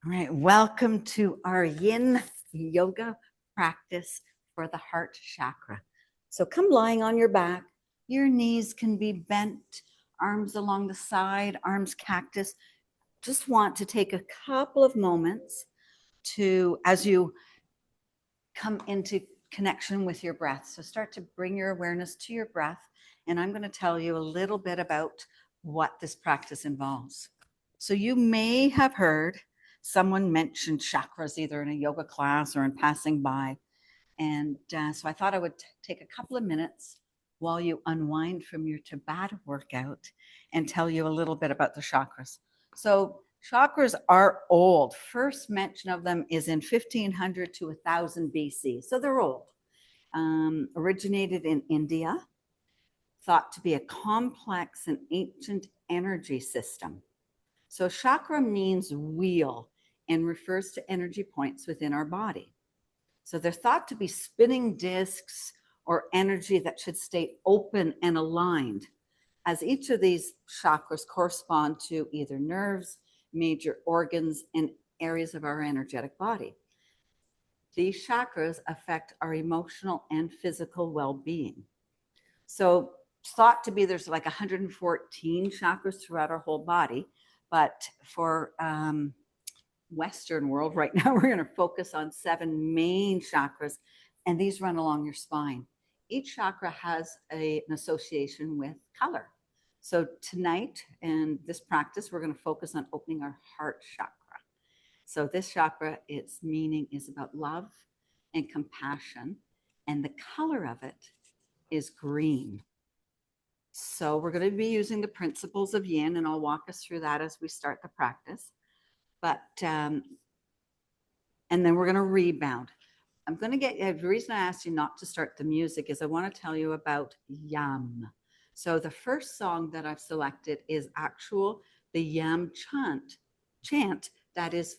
All right, welcome to our yin yoga practice for the heart chakra. So come lying on your back. Your knees can be bent, arms along the side, arms cactus. Just want to take a couple of moments to, as you come into connection with your breath. So start to bring your awareness to your breath. And I'm going to tell you a little bit about what this practice involves. So you may have heard someone mention chakras either in a yoga class or in passing by. And so I thought I would take a couple of minutes while you unwind from your Tabata workout and tell you a little bit about the chakras. So chakras are old. First mention of them is in 1500 to 1000 BC. So they're old. Originated in India, thought to be a complex and ancient energy system. So chakra means wheel and refers to energy points within our body. So they're thought to be spinning discs or energy that should stay open and aligned, as each of these chakras correspond to either nerves, major organs, and areas of our energetic body. These chakras affect our emotional and physical well-being. So thought to be there's like 114 chakras throughout our whole body, but for Western world right now, we're going to focus on 7 main chakras, and these run along your spine. Each chakra has an association with color. So tonight in this practice, we're going to focus on opening our heart chakra. So this chakra, its meaning is about love and compassion, and the color of it is green. So we're going to be using the principles of yin, and I'll walk us through that as we start the practice. But and then we're going to rebound. I'm going to get the reason I asked you not to start the music is I want to tell you about Yam. So the first song that I've selected is the Yam chant that is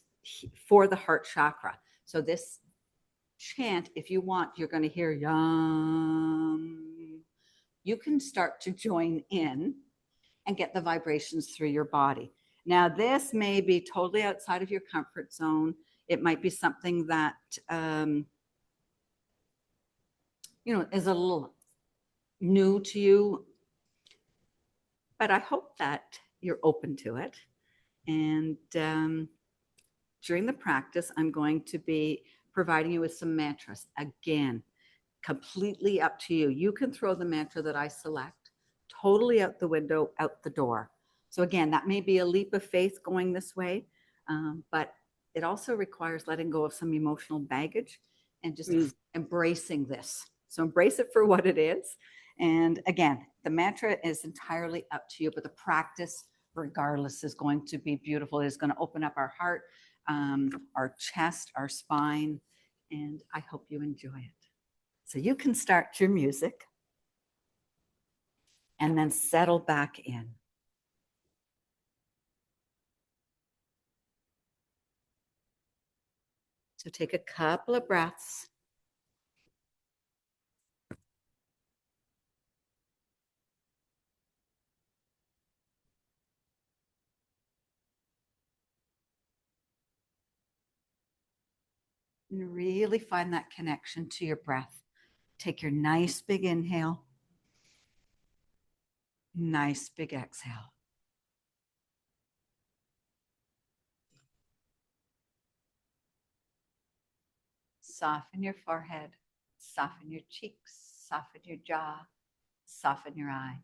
for the heart chakra. So this chant, if you want, you're going to hear Yam. You can start to join in and get the vibrations through your body. Now, this may be totally outside of your comfort zone. It might be something that, is a little new to you, but I hope that you're open to it. And during the practice, I'm going to be providing you with some mantras. Again, completely up to you. You can throw the mantra that I select totally out the window, out the door. So again, that may be a leap of faith going this way, but it also requires letting go of some emotional baggage and just embracing this. So embrace it for what it is. And again, the mantra is entirely up to you, but the practice, regardless, is going to be beautiful. It is going to open up our heart, our chest, our spine, and I hope you enjoy it. So you can start your music and then settle back in. So take a couple of breaths. And really find that connection to your breath. Take your nice big inhale, nice big exhale. Soften your forehead, soften your cheeks, soften your jaw, soften your eyes.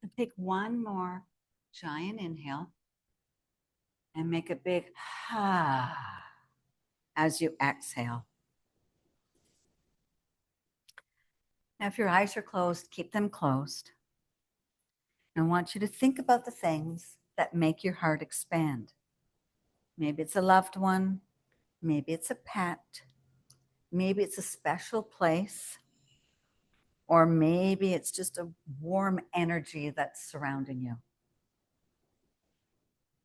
And take one more giant inhale and make a big ha as you exhale. Now, if your eyes are closed, keep them closed. And I want you to think about the things that make your heart expand. Maybe it's a loved one. Maybe it's a pet. Maybe it's a special place. Or maybe it's just a warm energy that's surrounding you.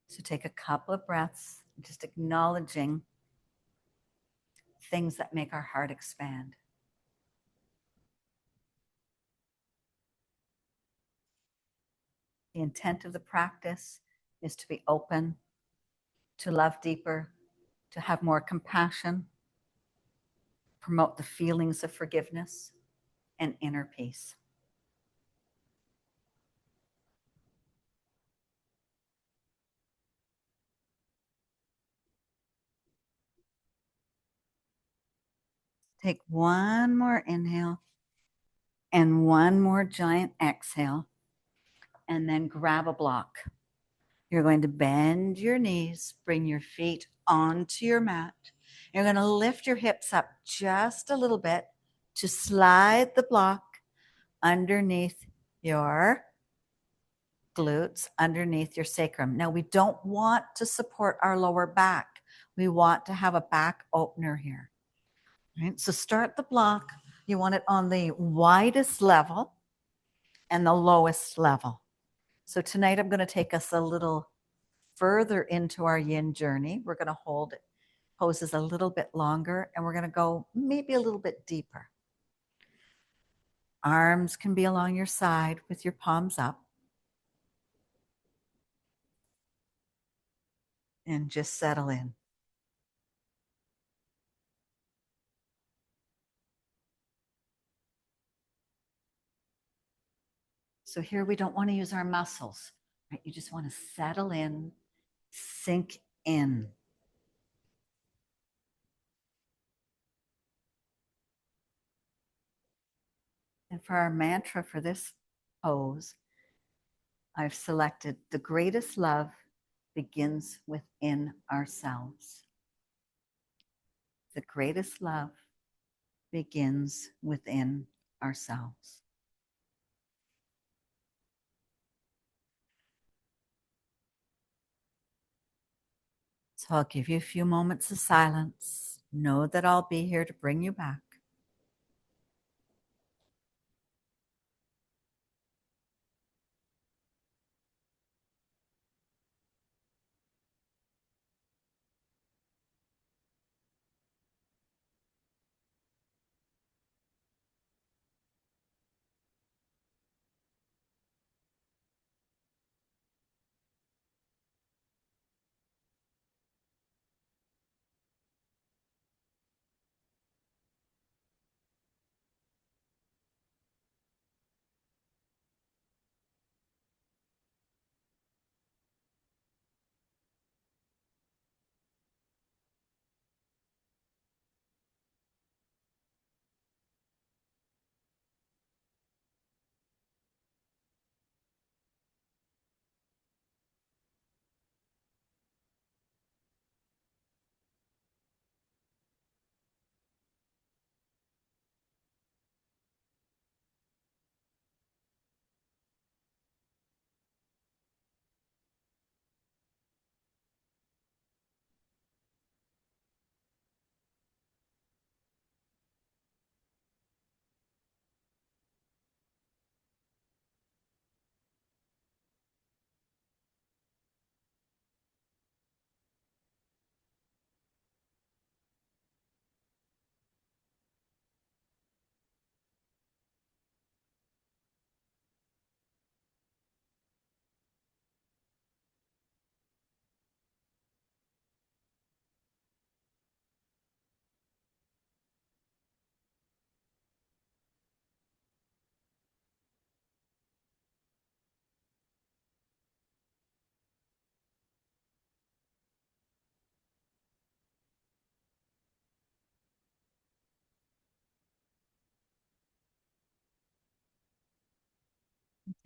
So take a couple of breaths, just acknowledging things that make our heart expand. The intent of the practice is to be open, to love deeper, to have more compassion, promote the feelings of forgiveness and inner peace. Take one more inhale and one more giant exhale, and then grab a block. You're going to bend your knees, bring your feet onto your mat. You're going to lift your hips up just a little bit to slide the block underneath your glutes, underneath your sacrum. Now, we don't want to support our lower back. We want to have a back opener here. Right? So start the block. You want it on the widest level and the lowest level. So tonight I'm going to take us a little further into our yin journey. We're going to hold poses a little bit longer, and we're going to go maybe a little bit deeper. Arms can be along your side with your palms up. And just settle in. So here we don't want to use our muscles, right? You just want to settle in, sink in. And for our mantra for this pose, I've selected the greatest love begins within ourselves. The greatest love begins within ourselves. So I'll give you a few moments of silence. Know that I'll be here to bring you back.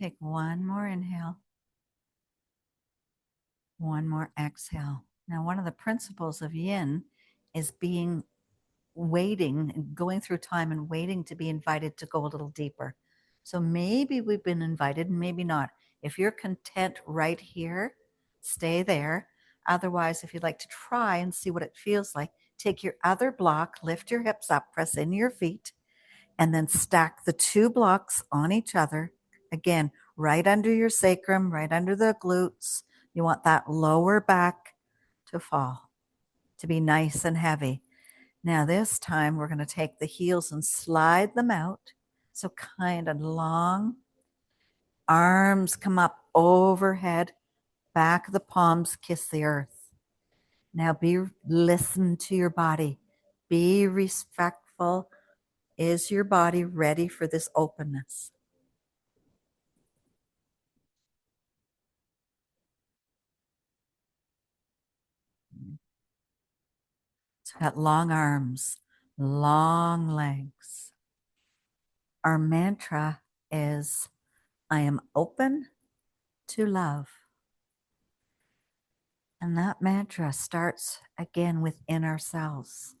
Take one more inhale, one more exhale. Now, one of the principles of yin is being waiting, going through time and waiting to be invited to go a little deeper. So maybe we've been invited, maybe not. If you're content right here, stay there. Otherwise, if you'd like to try and see what it feels like, take your other block, lift your hips up, press into your feet, and then stack the two blocks on each other. Again, right under your sacrum, right under the glutes. You want that lower back to fall, to be nice and heavy. Now, this time we're going to take the heels and slide them out. So, kind of long. Arms come up overhead, back of the palms kiss the earth. Now, listen to your body. Be respectful. Is your body ready for this openness? It's got long arms, long legs. Our mantra is I am open to love. And that mantra starts again within ourselves.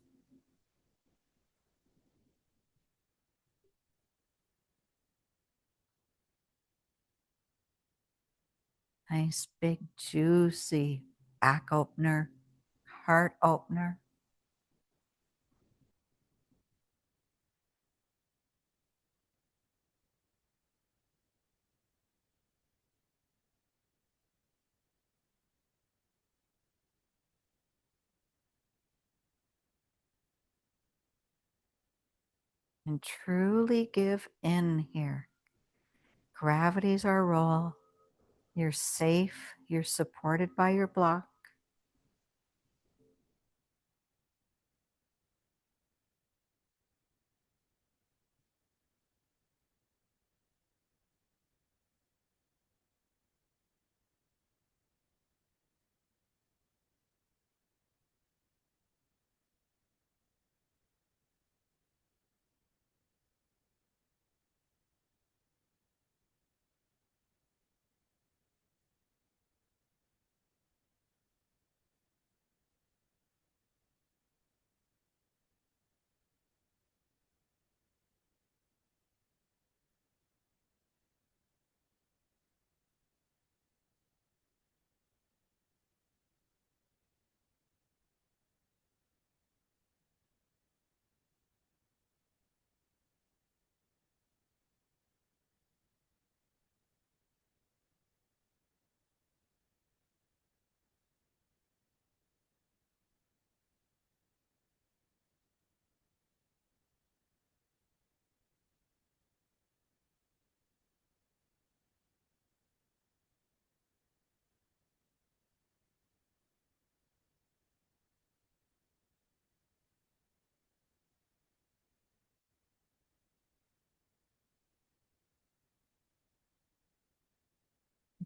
Nice, big, juicy back opener, heart opener. And truly give in here. Gravity's our role. You're safe. You're supported by your block.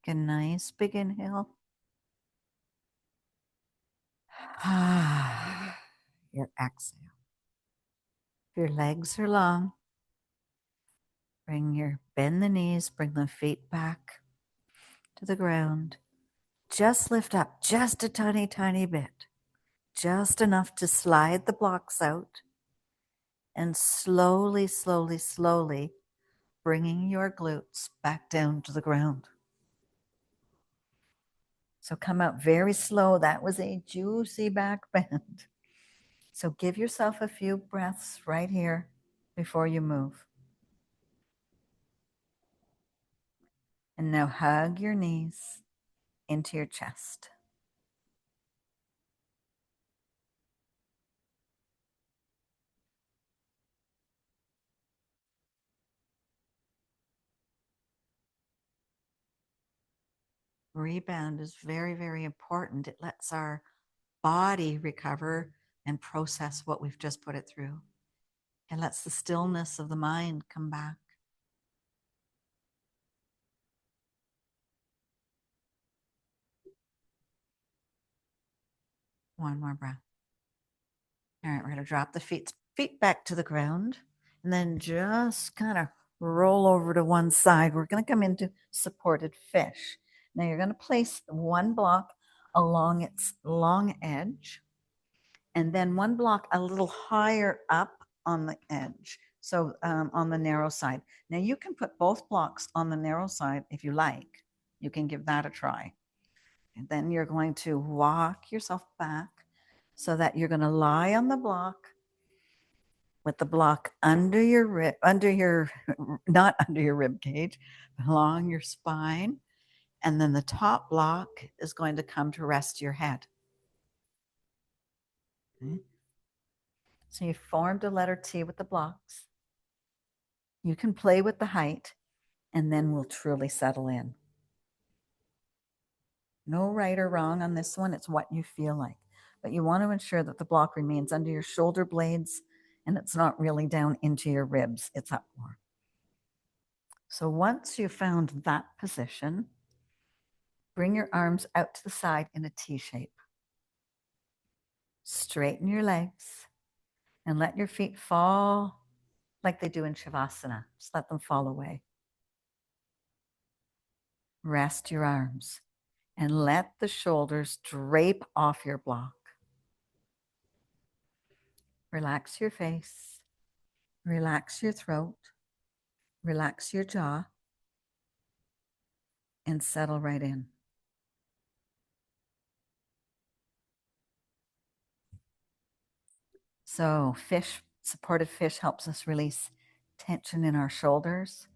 Take a nice big inhale. Your exhale. If your legs are long, bend the knees, bring the feet back to the ground. Just lift up just a tiny, tiny bit. Just enough to slide the blocks out. And slowly, slowly, slowly bringing your glutes back down to the ground. So come out very slow. That was a juicy back bend. So give yourself a few breaths right here before you move. And now hug your knees into your chest. Rebound is very, very important. It lets our body recover and process what we've just put it through. It lets the stillness of the mind come back. One more breath. All right, we're going to drop the feet back to the ground and then just kind of roll over to one side. We're going to come into supported fish. Now you're going to place one block along its long edge, and then one block a little higher up on the edge. So on the narrow side. Now you can put both blocks on the narrow side if you like. You can give that a try. And then you're going to walk yourself back so that you're going to lie on the block with the block under your rib, not under your rib cage, along your spine. And then the top block is going to come to rest your head. Okay. So you formed a letter T with the blocks. You can play with the height, and then we'll truly settle in. No right or wrong on this one. It's what you feel like. But you want to ensure that the block remains under your shoulder blades and it's not really down into your ribs. It's up more. So once you've found that position, bring your arms out to the side in a T shape. Straighten your legs and let your feet fall like they do in Shavasana. Just let them fall away. Rest your arms and let the shoulders drape off your block. Relax your face, relax your throat, relax your jaw, and settle right in. So supported fish helps us release tension in our shoulders.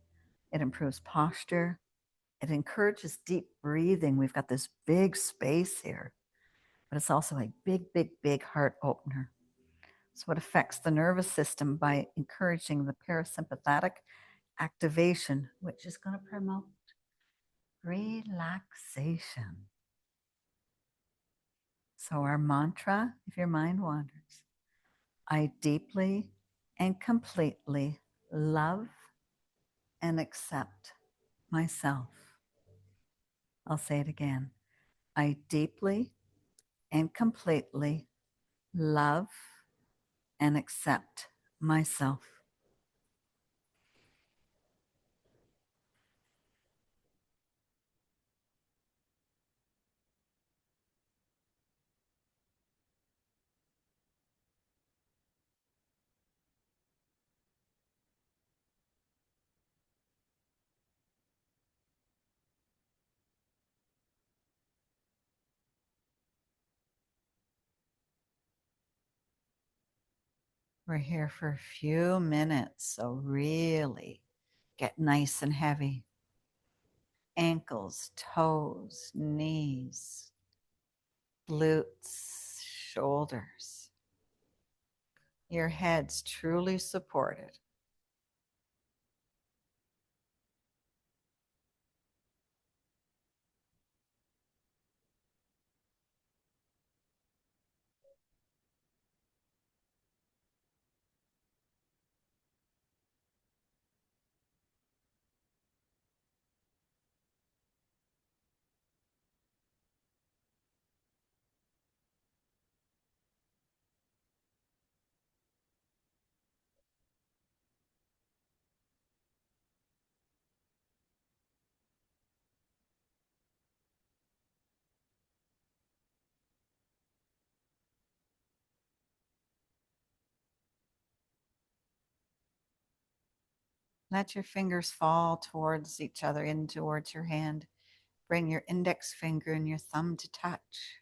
It improves posture. It encourages deep breathing. We've got this big space here, but it's also a big, big, big heart opener. So it affects the nervous system by encouraging the parasympathetic activation, which is going to promote relaxation. So our mantra, if your mind wanders, I deeply and completely love and accept myself. I'll say it again. I deeply and completely love and accept myself. We're here for a few minutes, so really get nice and heavy. Ankles, toes, knees, glutes, shoulders. Your head's truly supported. Let your fingers fall towards each other, in towards your hand. Bring your index finger and your thumb to touch.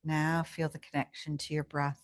Now feel the connection to your breath.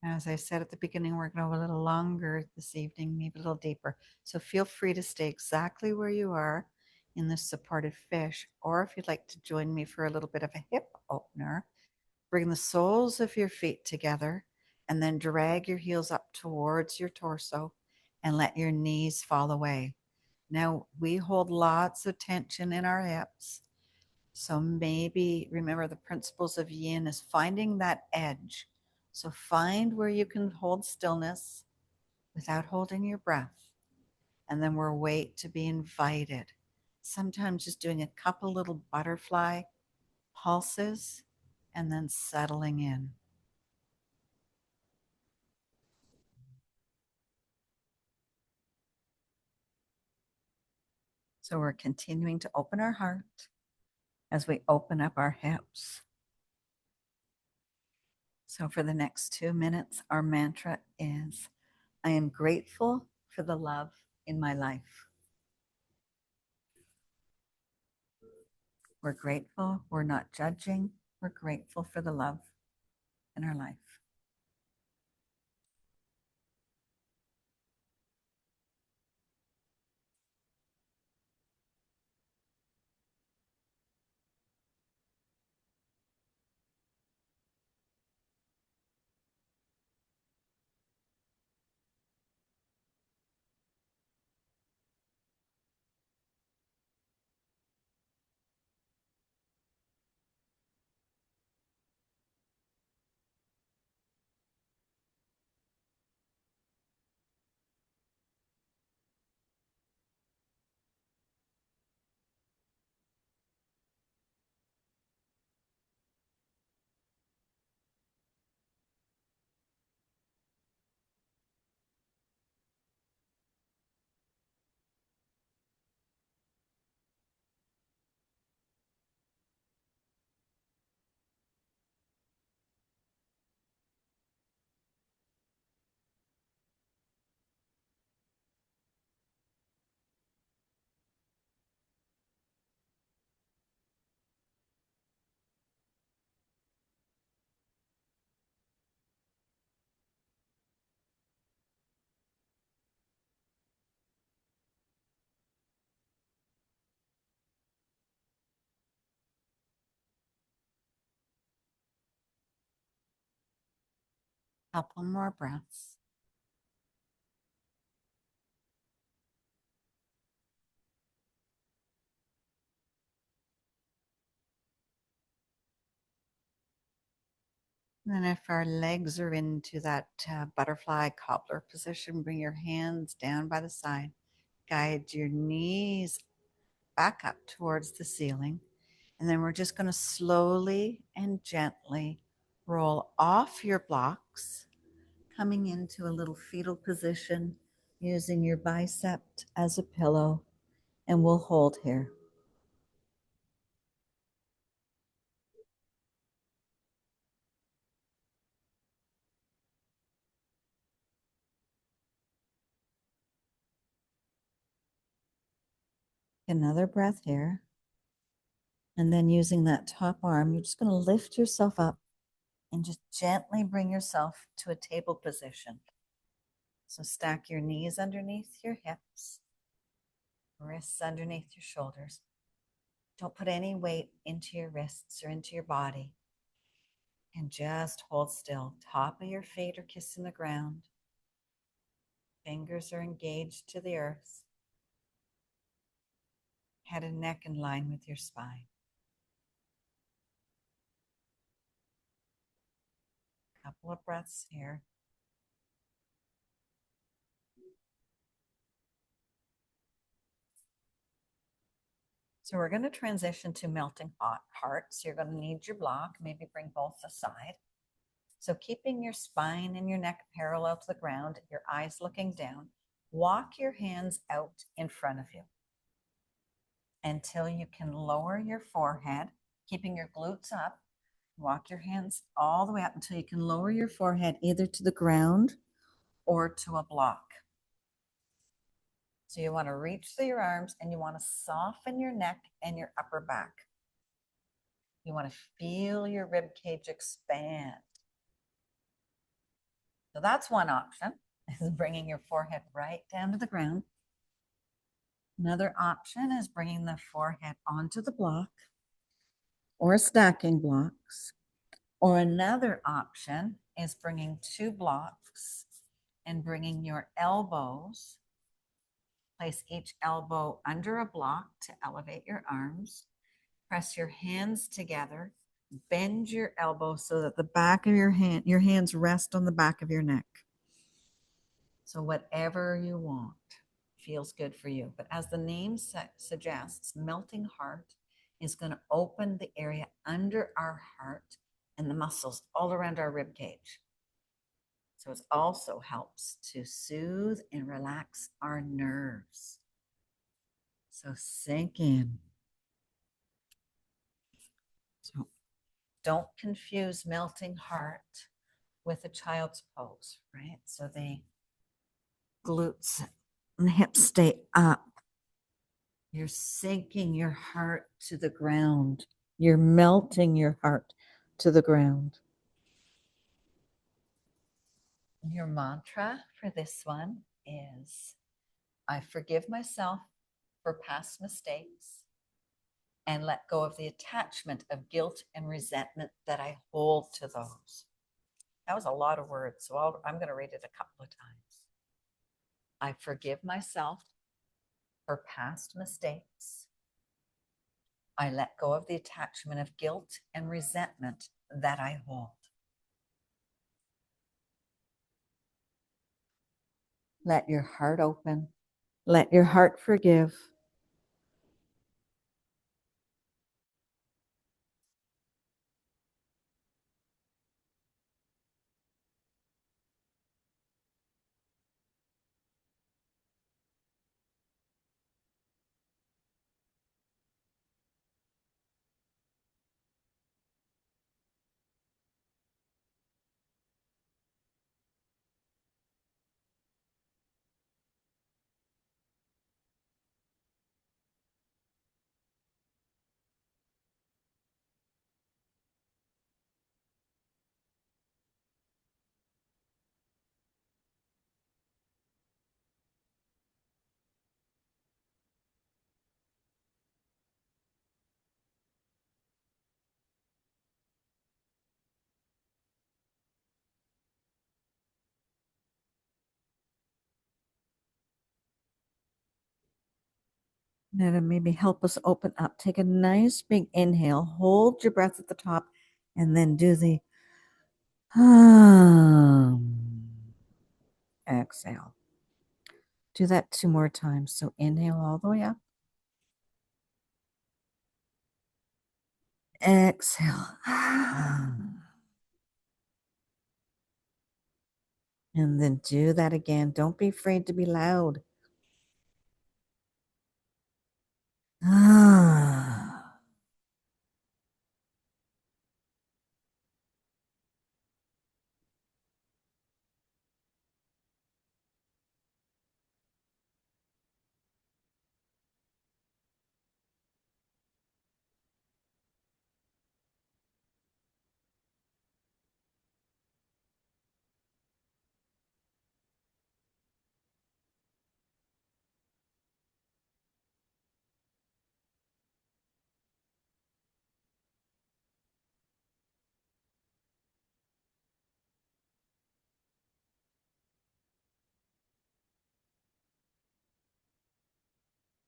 As I said at the beginning, we're going to go a little longer this evening, maybe a little deeper. So feel free to stay exactly where you are in this supported fish, or if you'd like to join me for a little bit of a hip opener, bring the soles of your feet together and then drag your heels up towards your torso and let your knees fall away. Now, we hold lots of tension in our hips. So maybe remember the principles of yin is finding that edge. So find where you can hold stillness without holding your breath. And then we're wait to be invited. Sometimes just doing a couple little butterfly pulses and then settling in. So we're continuing to open our heart as we open up our hips. So for the next 2 minutes, our mantra is I am grateful for the love in my life. We're grateful. We're not judging. We're grateful for the love in our life. Couple more breaths. And then if our legs are into that butterfly cobbler position, bring your hands down by the side. Guide your knees back up towards the ceiling. And then we're just going to slowly and gently roll off your blocks, coming into a little fetal position using your bicep as a pillow. And we'll hold here. Another breath here. And then using that top arm, you're just going to lift yourself up and just gently bring yourself to a table position. So stack your knees underneath your hips, wrists underneath your shoulders. Don't put any weight into your wrists or into your body. And just hold still. Top of your feet are kissing the ground. Fingers are engaged to the earth. Head and neck in line with your spine. Couple of breaths here. So we're going to transition to melting hot hearts. You're going to need your block. Maybe bring both aside. So keeping your spine and your neck parallel to the ground, your eyes looking down, walk your hands out in front of you until you can lower your forehead, keeping your glutes up. Walk your hands all the way up until you can lower your forehead either to the ground or to a block. So you want to reach through your arms and you want to soften your neck and your upper back. You want to feel your rib cage expand. So that's one option, is bringing your forehead right down to the ground. Another option is bringing the forehead onto the block or stacking blocks. Or another option is bringing two blocks and bringing your elbows. Place each elbow under a block to elevate your arms. Press your hands together. Bend your elbows so that the back of your hands rest on the back of your neck. So whatever you want feels good for you. But as the name suggests, melting heart is going to open the area under our heart and the muscles all around our rib cage. So it also helps to soothe and relax our nerves. So sink in. So don't confuse melting heart with a child's pose, right? So the glutes and the hips stay up. You're sinking your heart to the ground. You're melting your heart to the ground. Your mantra for this one is, I forgive myself for past mistakes and let go of the attachment of guilt and resentment that I hold to those. That was a lot of words, so I'm going to read it a couple of times. I forgive myself for past mistakes. I let go of the attachment of guilt and resentment that I hold. Let your heart open. Let your heart forgive. That'll maybe help us open up. Take a nice big inhale. Hold your breath at the top and then do the exhale. Do that 2 more times. So inhale all the way up. Exhale. And then do that again. Don't be afraid to be loud.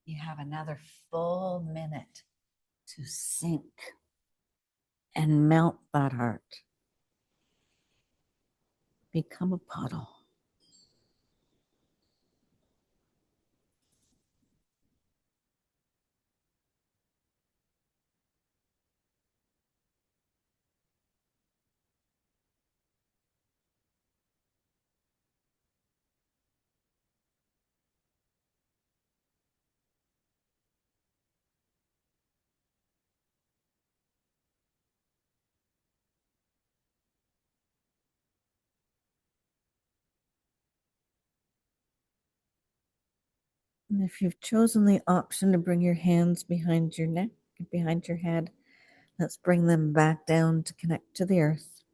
You have another full minute to sink and melt that heart. Become a puddle. And if you've chosen the option to bring your hands behind your neck, behind your head, let's bring them back down to connect to the earth.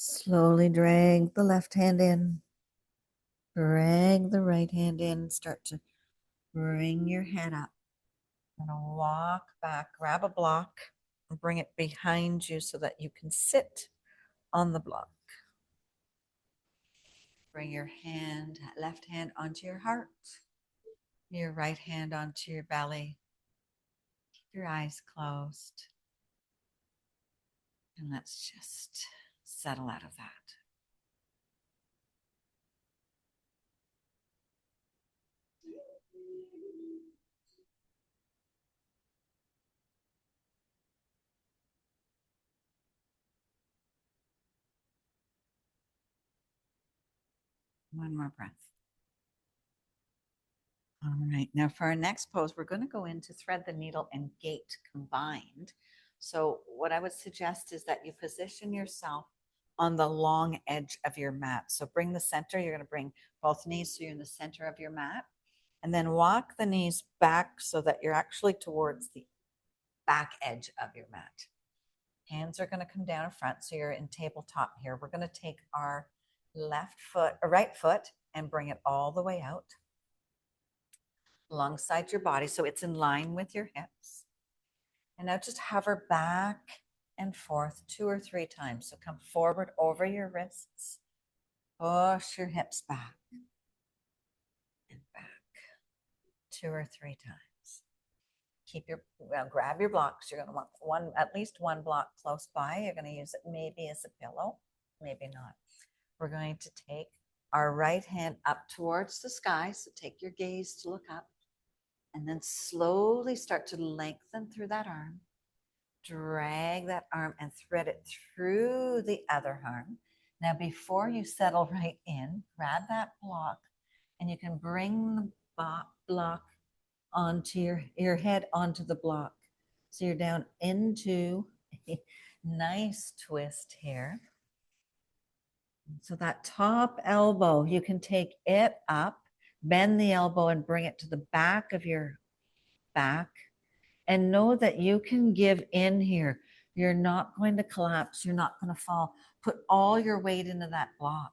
Slowly drag the left hand in. Drag the right hand in. Start to bring your head up. And walk back. Grab a block and bring it behind you so that you can sit on the block. Bring your left hand onto your heart. Your right hand onto your belly. Keep your eyes closed. And let's just settle out of that. One more breath. All right, now for our next pose, we're going to go into thread the needle and gate combined. So what I would suggest is that you position yourself on the long edge of your mat. So bring the center, you're going to bring both knees so you're in the center of your mat, and then walk the knees back so that you're actually towards the back edge of your mat. Hands are going to come down in front, so you're in tabletop here. We're going to take our right foot and bring it all the way out alongside your body so it's in line with your hips. And now just hover back and forth 2 or 3 times. So come forward over your wrists, push your hips back and back 2 or 3 times. Grab your blocks. You're going to want at least one block close by. You're going to use it maybe as a pillow, maybe not. We're going to take our right hand up towards the sky. So take your gaze to look up. And then slowly start to lengthen through that arm. Drag that arm and thread it through the other arm. Now, before you settle right in, grab that block and you can bring the block onto your head onto the block. So you're down into a nice twist here. So that top elbow, you can take it up, bend the elbow and bring it to the back of your back. And know that you can give in here. You're not going to collapse. You're not going to fall. Put all your weight into that block.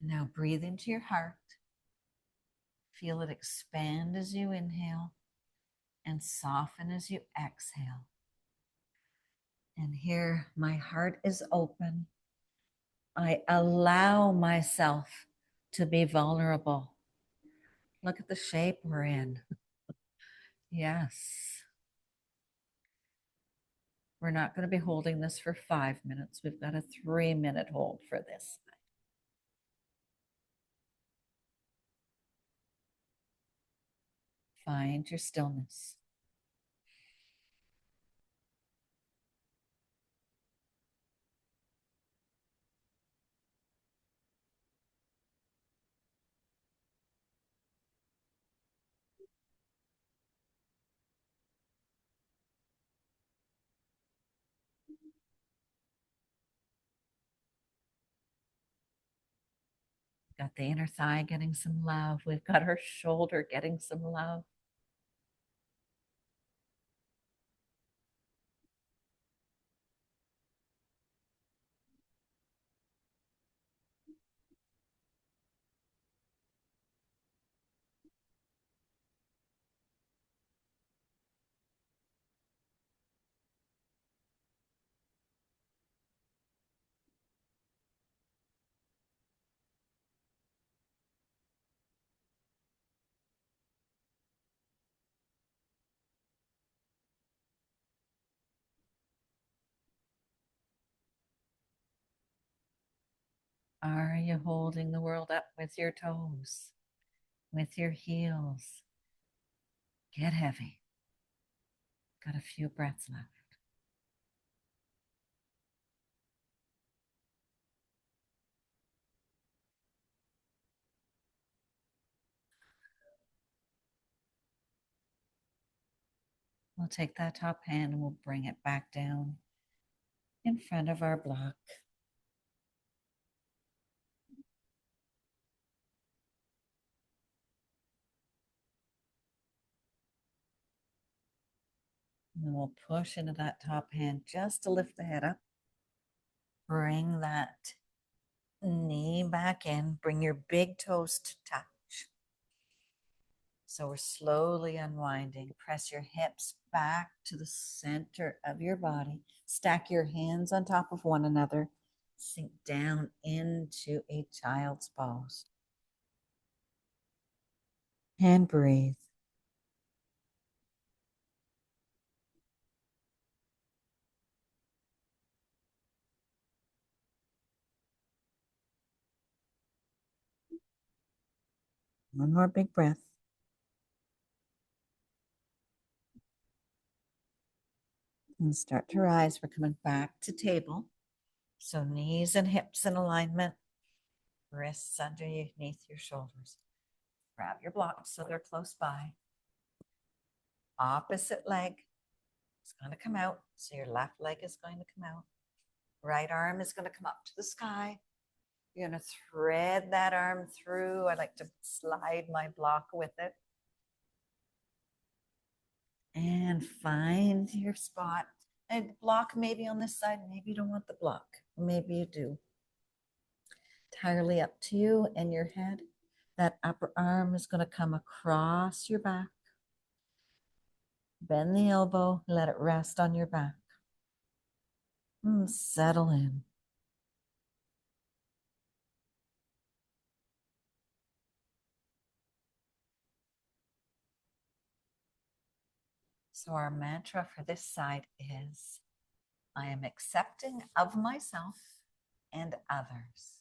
Now breathe into your heart. Feel it expand as you inhale and soften as you exhale. And here, my heart is open. I allow myself to be vulnerable. Look at the shape we're in. Yes. We're not going to be holding this for 5 minutes. We've got a 3-minute hold for this. Find your stillness. Got the inner thigh getting some love. We've got our shoulder getting some love. Are you holding the world up with your toes, with your heels? Get heavy. Got a few breaths left. We'll take that top hand and we'll bring it back down in front of our block. And we'll push into that top hand just to lift the head up. Bring that knee back in. Bring your big toes to touch. So we're slowly unwinding. Press your hips back to the center of your body. Stack your hands on top of one another. Sink down into a child's pose. And breathe. One more big breath. And start to rise. We're coming back to table. So knees and hips in alignment. Wrists underneath your shoulders. Grab your blocks so they're close by. Opposite leg is going to come out. So your left leg is going to come out. Right arm is going to come up to the sky. You're going to thread that arm through. I like to slide my block with it. And find your spot. And block maybe on this side. Maybe you don't want the block. Maybe you do. Entirely up to you and your head. That upper arm is going to come across your back. Bend the elbow. Let it rest on your back. And settle in. So our mantra for this side is, I am accepting of myself and others.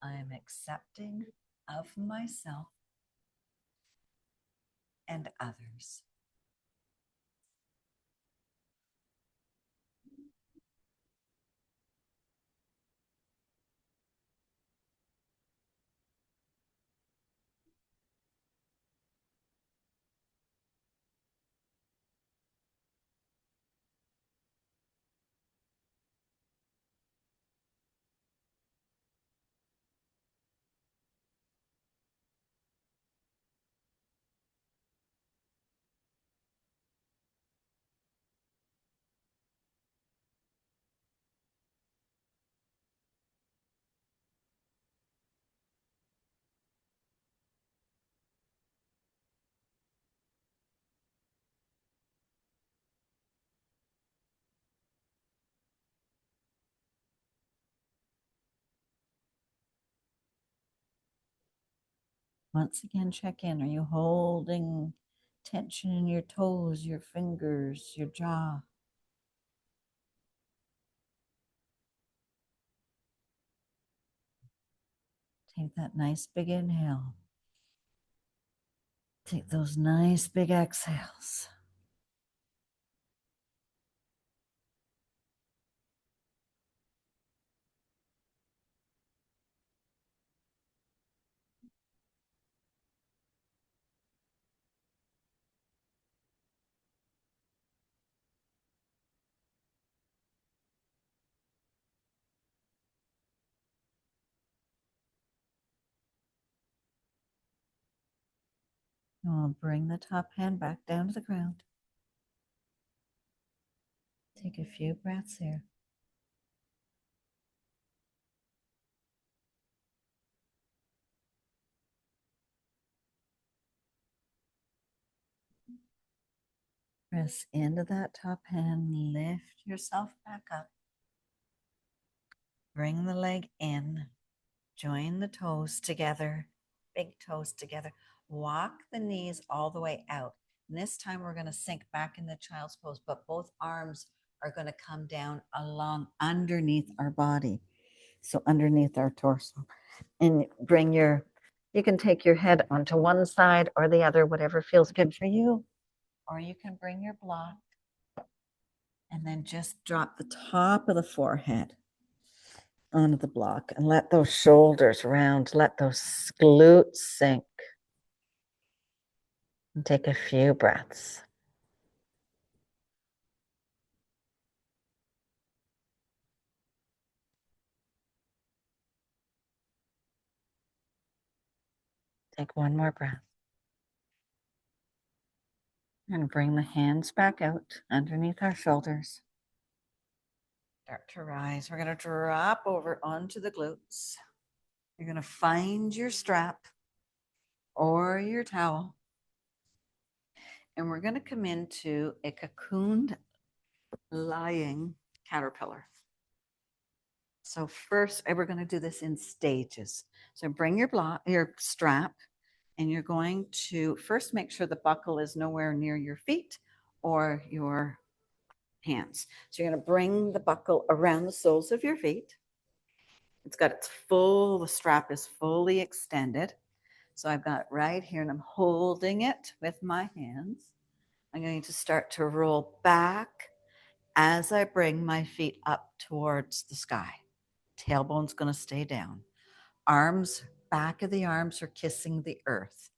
I am accepting of myself and others. Once again, check in. Are you holding tension in your toes, your fingers, your jaw? Take that nice big inhale. Take those nice big exhales. We'll bring the top hand back down to the ground. Take a few breaths here. Press into that top hand. Lift yourself back up. Bring the leg in. Join the toes together. Big toes together. Walk the knees all the way out. And this time we're going to sink back in the child's pose, but both arms are going to come down along underneath our body. So underneath our torso. And you can take your head onto one side or the other, whatever feels good for you. Or you can bring your block and then just drop the top of the forehead onto the block and let those shoulders round, let those glutes sink. And take a few breaths. Take one more breath. And bring the hands back out underneath our shoulders. Start to rise. We're going to drop over onto the glutes. You're going to find your strap or your towel. And we're going to come into a cocooned lying caterpillar. So first, we're going to do this in stages. So bring your strap, and you're going to first make sure the buckle is nowhere near your feet or your hands. So you're going to bring the buckle around the soles of your feet. The strap is fully extended. So I've got it right here, and I'm holding it with my hands. I'm going to start to roll back as I bring my feet up towards the sky. Tailbone's going to stay down. Back of the arms are kissing the earth.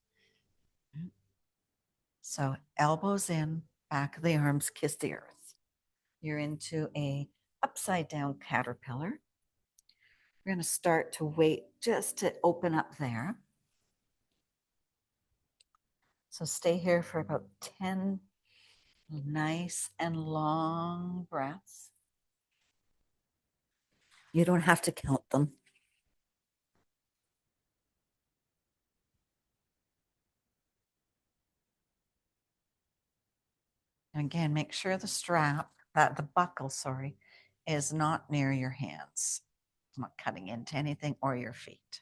So elbows in, back of the arms kiss the earth. You're into a upside down caterpillar. We're going to start to wait just to open up there. So stay here for about 10 nice and long breaths. You don't have to count them. And again, make sure the buckle, is not near your hands. It's not cutting into anything or your feet.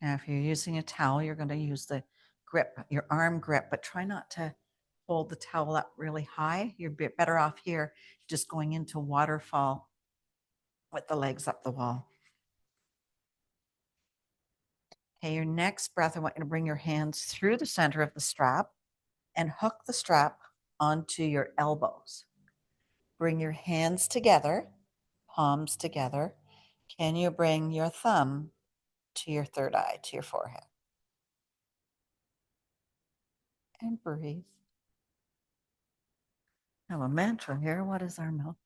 Now, if you're using a towel, you're going to use your arm grip, but try not to hold the towel up really high. You're better off here just going into waterfall with the legs up the wall. Okay, your next breath, I want you to bring your hands through the center of the strap and hook the strap onto your elbows. Bring your hands together, palms together. Can you bring your thumb to your third eye, to your forehead? And breathe. Now a mantra here. What is our milk?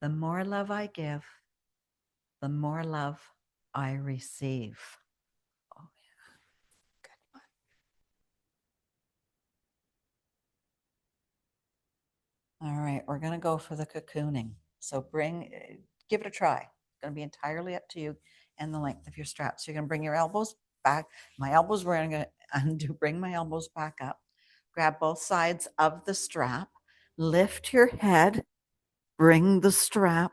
The more love I give, the more love I receive. Oh, yeah. Good one. All right, we're going to go for the cocooning. So give it a try. It's going to be entirely up to you and the length of your strap. So you're going to bring your elbows back. We're going to bring my elbows back up. Grab both sides of the strap. Lift your head. Bring the strap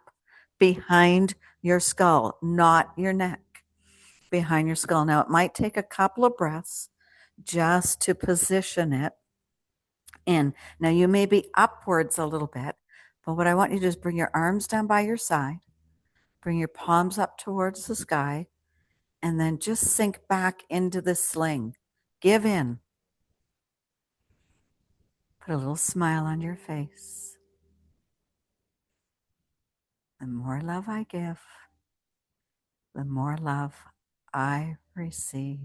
behind your skull, not your neck, behind your skull. Now, it might take a couple of breaths just to position it in. Now, you may be upwards a little bit, but what I want you to do is bring your arms down by your side, bring your palms up towards the sky, and then just sink back into the sling. Give in. Put a little smile on your face. The more love I give, the more love I receive.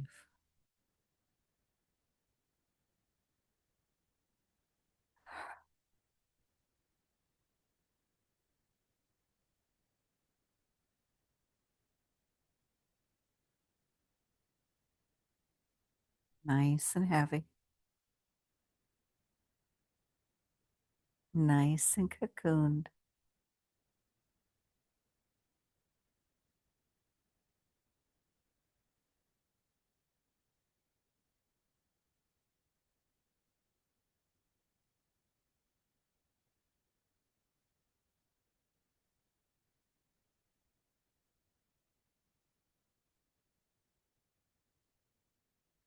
Nice and heavy. Nice and cocooned.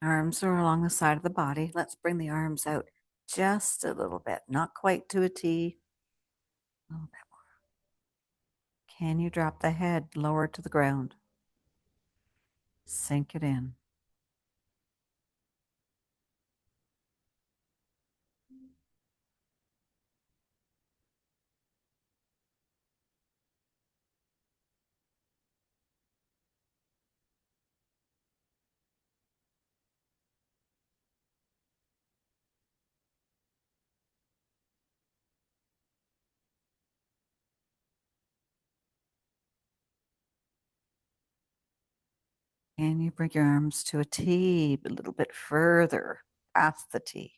Arms are along the side of the body. Let's bring the arms out just a little bit, not quite to a T. A little bit more. Can you drop the head lower to the ground? Sink it in. And you bring your arms to a T, a little bit further past the T.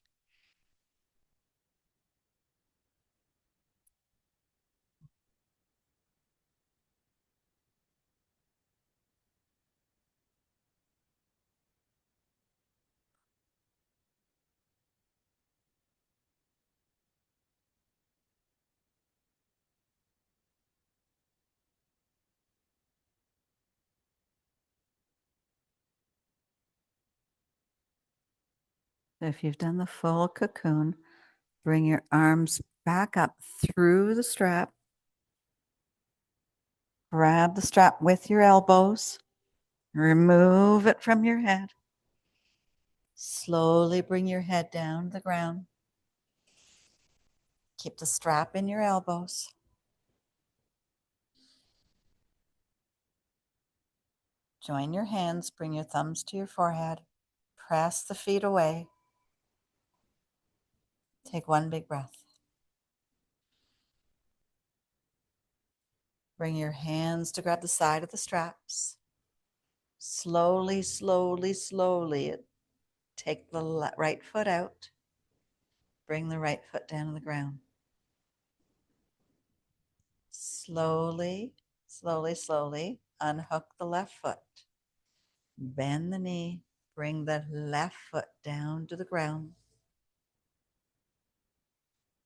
If you've done the full cocoon, bring your arms back up through the strap. Grab the strap with your elbows. Remove it from your head. Slowly bring your head down to the ground. Keep the strap in your elbows. Join your hands. Bring your thumbs to your forehead. Press the feet away. Take one big breath. Bring your hands to grab the side of the straps. Slowly, slowly, slowly take the right foot out. Bring the right foot down on the ground. Slowly, slowly, slowly unhook the left foot. Bend the knee. Bring the left foot down to the ground.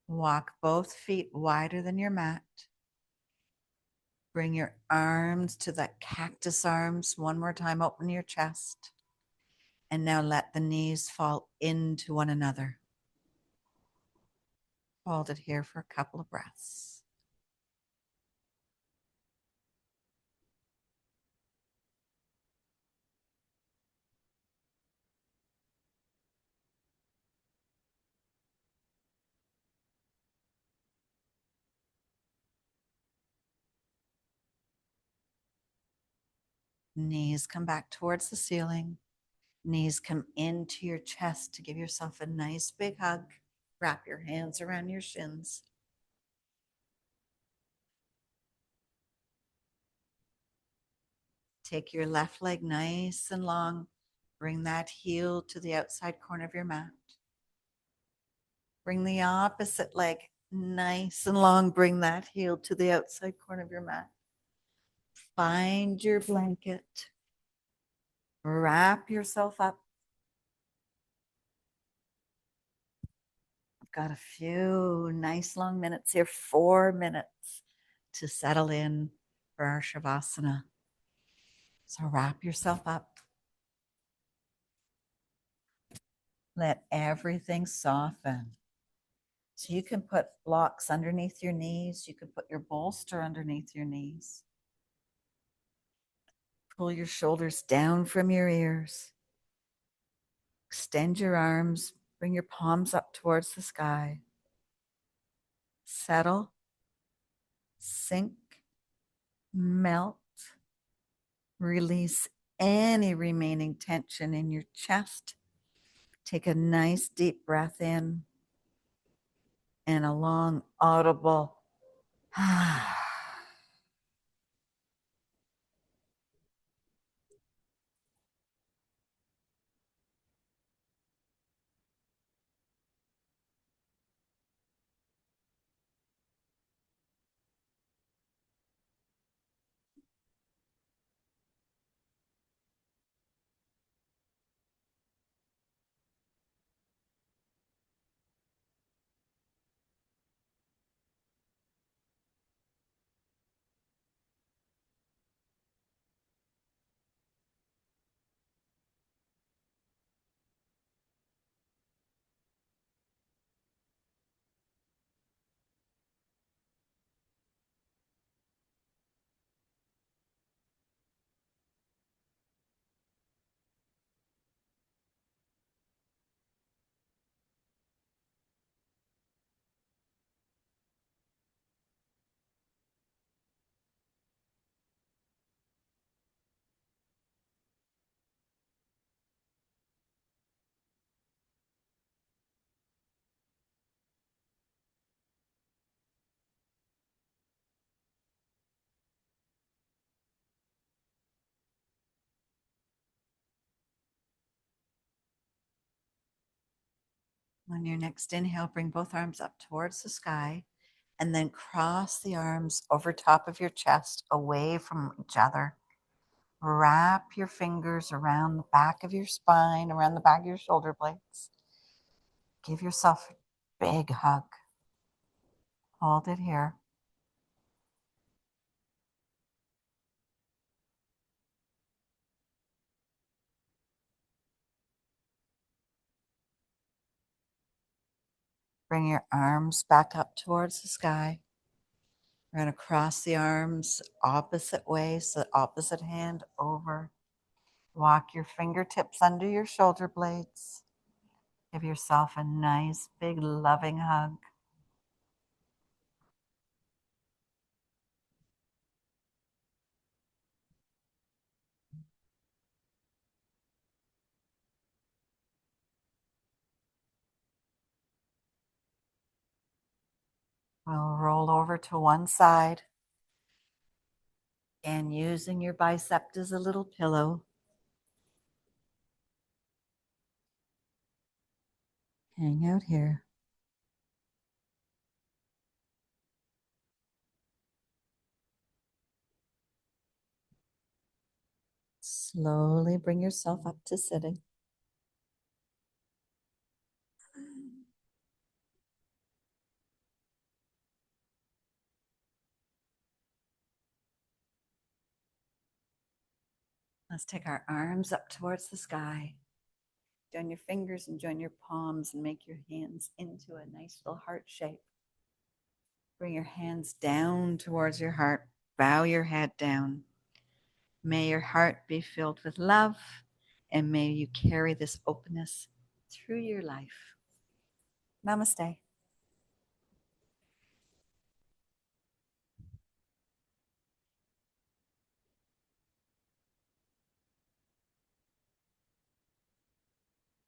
Walk both feet wider than your mat. Bring your arms to the cactus arms. One more time, open your chest. And now let the knees fall into one another. Hold it here for a couple of breaths. Knees come back towards the ceiling. Knees come into your chest to give yourself a nice big hug. Wrap your hands around your shins. Take your left leg nice and long. Bring that heel to the outside corner of your mat. Bring the opposite leg nice and long. Bring that heel to the outside corner of your mat. Find your blanket. Wrap yourself up. I've got a few nice long minutes here, 4 minutes to settle in for our Shavasana. So wrap yourself up. Let everything soften. So you can put blocks underneath your knees. You can put your bolster underneath your knees. Pull your shoulders down from your ears. Extend your arms. Bring your palms up towards the sky. Settle. Sink. Melt. Release any remaining tension in your chest. Take a nice deep breath in and a long, audible On your next inhale, bring both arms up towards the sky and then cross the arms over top of your chest away from each other. Wrap your fingers around the back of your spine, around the back of your shoulder blades. Give yourself a big hug. Hold it here. Bring your arms back up towards the sky. We're going to cross the arms opposite way, so opposite hand over. Walk your fingertips under your shoulder blades. Give yourself a nice, big, loving hug. We'll roll over to one side and using your bicep as a little pillow, hang out here. Slowly bring yourself up to sitting. Let's take our arms up towards the sky. Join your fingers and join your palms and make your hands into a nice little heart shape. Bring your hands down towards your heart. Bow your head down. May your heart be filled with love and may you carry this openness through your life. Namaste.